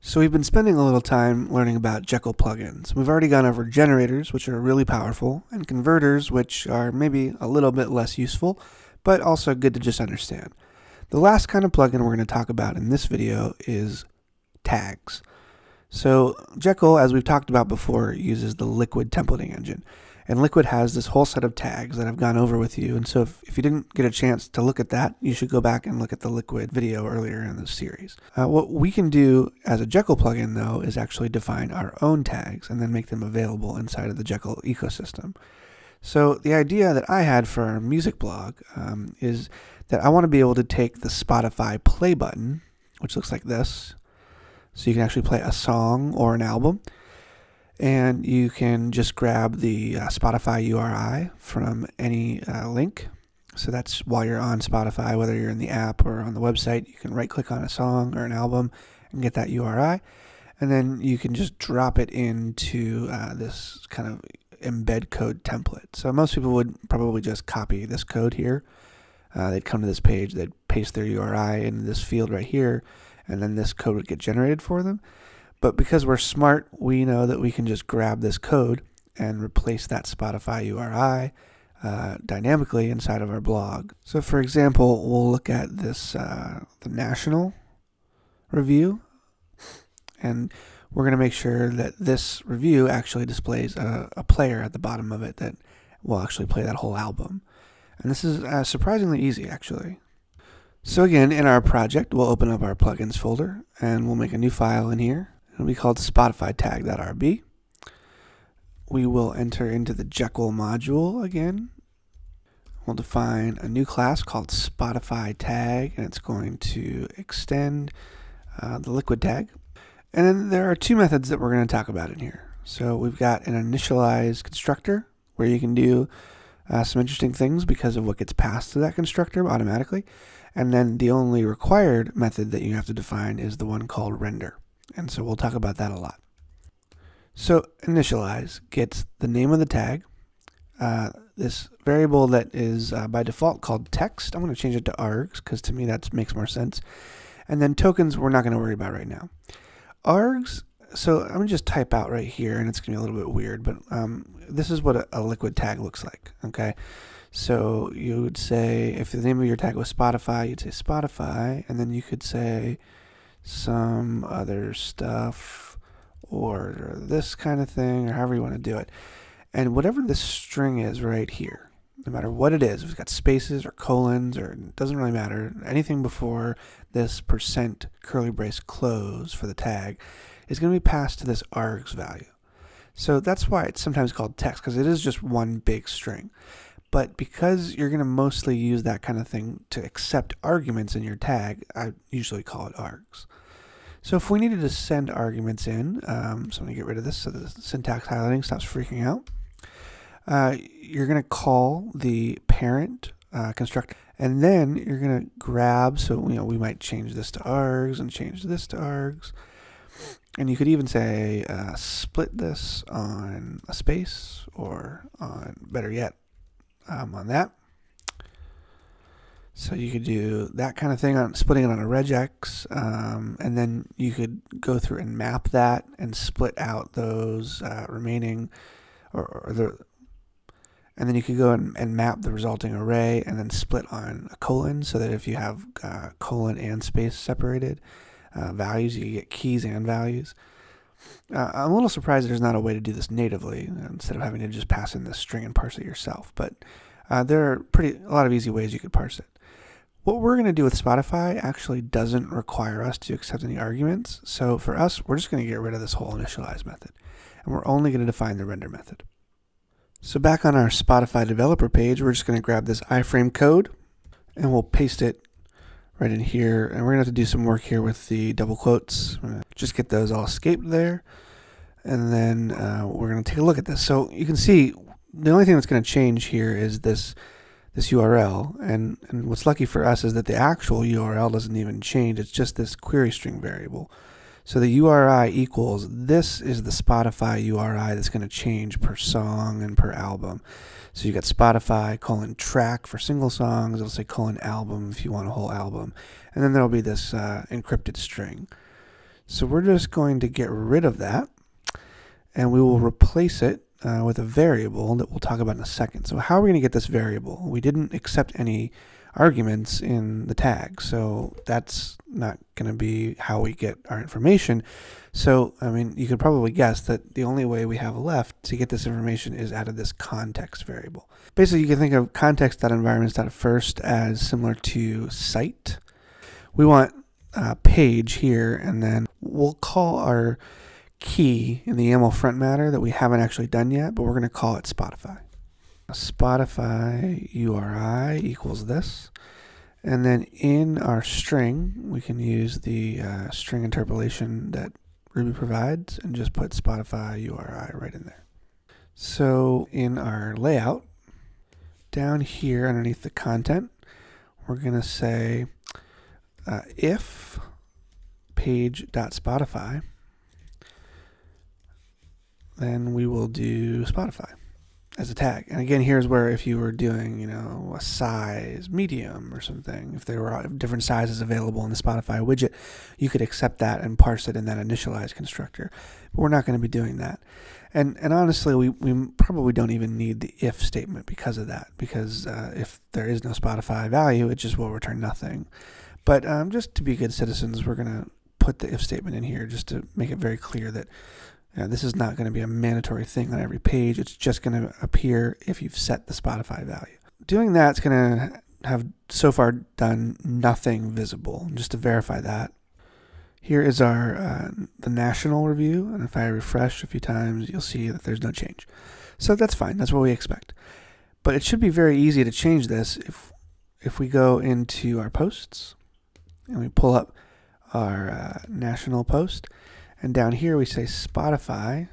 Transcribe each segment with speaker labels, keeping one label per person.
Speaker 1: So we've been spending a little time learning about Jekyll plugins. We've already gone over generators, which are really powerful, and converters, which are maybe a little bit less useful, but also good to just understand. The last kind of plugin we're going to talk about in this video is tags. So Jekyll, as we've talked about before, uses the Liquid templating engine. And Liquid has this whole set of tags that I've gone over with you. And so if you didn't get a chance to look at that, you should go back and look at the Liquid video earlier in the series. What we can do as a Jekyll plugin, though, is actually define our own tags and then make them available inside of the Jekyll ecosystem. So the idea that I had for our music blog is that I want to be able to take the Spotify play button, which looks like this, so you can actually play a song or an album, and you can just grab the Spotify URI from any link. So that's while you're on Spotify, whether you're in the app or on the website, you can right-click on a song or an album and get that URI. And then you can just drop it into this kind of embed code template. So most people would probably just copy this code here. They'd come to this page, they'd paste their URI in this field right here, and then this code would get generated for them. But because we're smart, we know that we can just grab this code and replace that Spotify URI dynamically inside of our blog. So for example, we'll look at this, the national review, and we're going to make sure that this review actually displays a player at the bottom of it that will actually play that whole album. And this is surprisingly easy, actually. So again, in our project, we'll open up our plugins folder, and we'll make a new file in here. It'll be called Spotify tag.rb. We will enter into the Jekyll module again. We'll define a new class called Spotify tag, and it's going to extend the Liquid tag. And then there are two methods that we're going to talk about in here. So we've got an initialize constructor, where you can do some interesting things because of what gets passed to that constructor automatically. And then the only required method that you have to define is the one called render. And so we'll talk about that a lot. So initialize gets the name of the tag, this variable that is by default called text. I'm going to change it to args because to me that makes more sense. And then tokens we're not going to worry about right now. Args, so I'm going to just type out right here, and it's going to be a little bit weird, but this is what a Liquid tag looks like, okay? So you would say, if the name of your tag was Spotify, you'd say Spotify, and then you could say some other stuff or this kind of thing, or however you want to do it. And whatever this string is right here, no matter what it is, if it's got spaces or colons, or it doesn't really matter, anything before this % curly brace close for the tag is going to be passed to this args value. So that's why it's sometimes called text, because it is just one big string. But because you're going to mostly use that kind of thing to accept arguments in your tag, I usually call it args. So if we needed to send arguments in, so I'm going to get rid of this so the syntax highlighting stops freaking out. You're going to call the parent constructor, and then you're going to grab, so we might change this to args and change this to args. And you could even say split this on a space, or on, better yet, on that. So you could do that kind of thing on splitting it on a regex, and then you could go through and map that and split out those remaining, and then you could go and map the resulting array and then split on a colon, so that if you have colon and space separated values, you get keys and values. I'm a little surprised there's not a way to do this natively instead of having to just pass in this string and parse it yourself, but there are a lot of easy ways you could parse it. What we're going to do with Spotify actually doesn't require us to accept any arguments, so for us, we're just going to get rid of this whole initialize method, and we're only going to define the render method. So back on our Spotify developer page, we're just going to grab this iframe code, and we'll paste it right in here, and we're going to have to do some work here with the double quotes. I'm going to just get those all escaped there, and then we're going to take a look at this. So you can see the only thing that's going to change here is this URL, and what's lucky for us is that the actual URL doesn't even change. It's just this query string variable. So the URI equals, this is the Spotify URI that's going to change per song and per album. So you got Spotify :track for single songs. It'll say :album if you want a whole album. And then there'll be this encrypted string. So we're just going to get rid of that, and we will replace it with a variable that we'll talk about in a second. So how are we going to get this variable? We didn't accept any arguments in the tag, so that's not going to be how we get our information. So, I mean, you could probably guess that the only way we have left to get this information is out of this context variable. Basically, you can think of context.environments.first as similar to site. We want page here, and then we'll call our key in the YAML front matter that we haven't actually done yet, but we're going to call it Spotify. Spotify URI equals this. And then in our string, we can use the string interpolation that Ruby provides and just put Spotify URI right in there. So in our layout, down here underneath the content, we're going to say if page.spotify, then we will do Spotify as a tag. And again, here's where if you were doing, a size medium or something, if there were different sizes available in the Spotify widget, you could accept that and parse it in that initialize constructor. But we're not going to be doing that. And honestly, we probably don't even need the if statement because of that, because if there is no Spotify value, it just will return nothing. But just to be good citizens, we're going to put the if statement in here just to make it very clear that this is not going to be a mandatory thing on every page. It's just going to appear if you've set the Spotify value. Doing that's going to have so far done nothing visible. Just to verify that, here is our the national review, and if I refresh a few times, you'll see that there's no change. So that's fine. That's what we expect. But it should be very easy to change this if we go into our posts and we pull up our national post. And down here we say Spotify,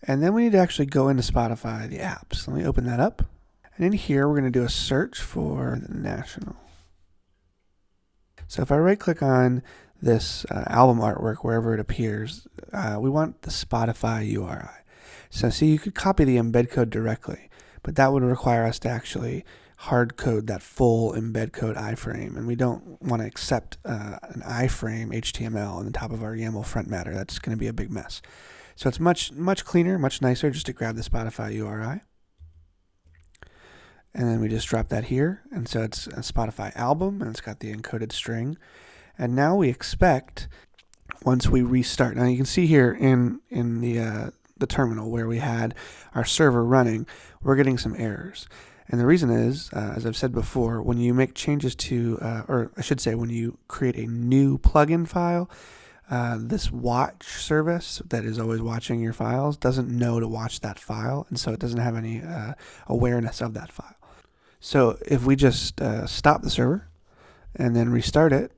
Speaker 1: and then we need to actually go into Spotify, the apps. Let me open that up. And in here we're going to do a search for the national. So if I right click on this album artwork wherever it appears, we want the Spotify URI. So see, you could copy the embed code directly, but that would require us to actually hard code that full embed code iframe, and we don't want to accept an iframe HTML on the top of our YAML front matter. That's going to be a big mess. So it's much cleaner, much nicer just to grab the Spotify URI, and then we just drop that here, and so it's a Spotify album, and it's got the encoded string. And now we expect, once we restart, now you can see here in the terminal where we had our server running, we're getting some errors. And the reason is, as I've said before, when you make changes to, or I should say when you create a new plugin file, this watch service that is always watching your files doesn't know to watch that file, and so it doesn't have any awareness of that file. So if we just stop the server and then restart it,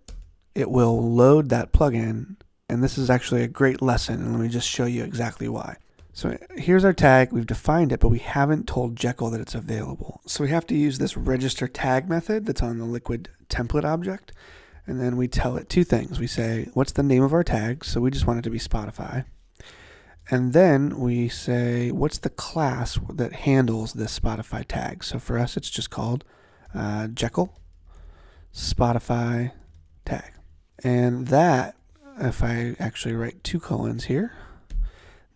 Speaker 1: it will load that plugin, and this is actually a great lesson, and let me just show you exactly why. So here's our tag. We've defined it, but we haven't told Jekyll that it's available. So we have to use this register tag method that's on the liquid template object. And then we tell it two things. We say, what's the name of our tag? So we just want it to be Spotify. And then we say, what's the class that handles this Spotify tag? So for us, it's just called Jekyll Spotify tag. And that, if I actually write 2 colons here,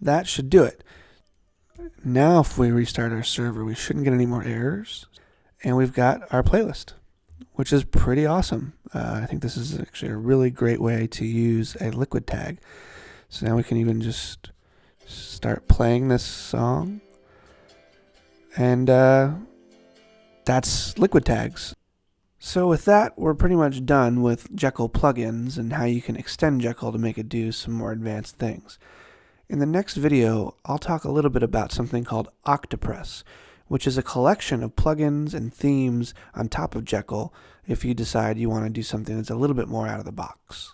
Speaker 1: that should do it. Now if we restart our server, we shouldn't get any more errors. And we've got our playlist, which is pretty awesome. I think this is actually a really great way to use a liquid tag. So now we can even just start playing this song. And that's liquid tags. So with that, we're pretty much done with Jekyll plugins and how you can extend Jekyll to make it do some more advanced things. In the next video, I'll talk a little bit about something called Octopress, which is a collection of plugins and themes on top of Jekyll if you decide you want to do something that's a little bit more out of the box.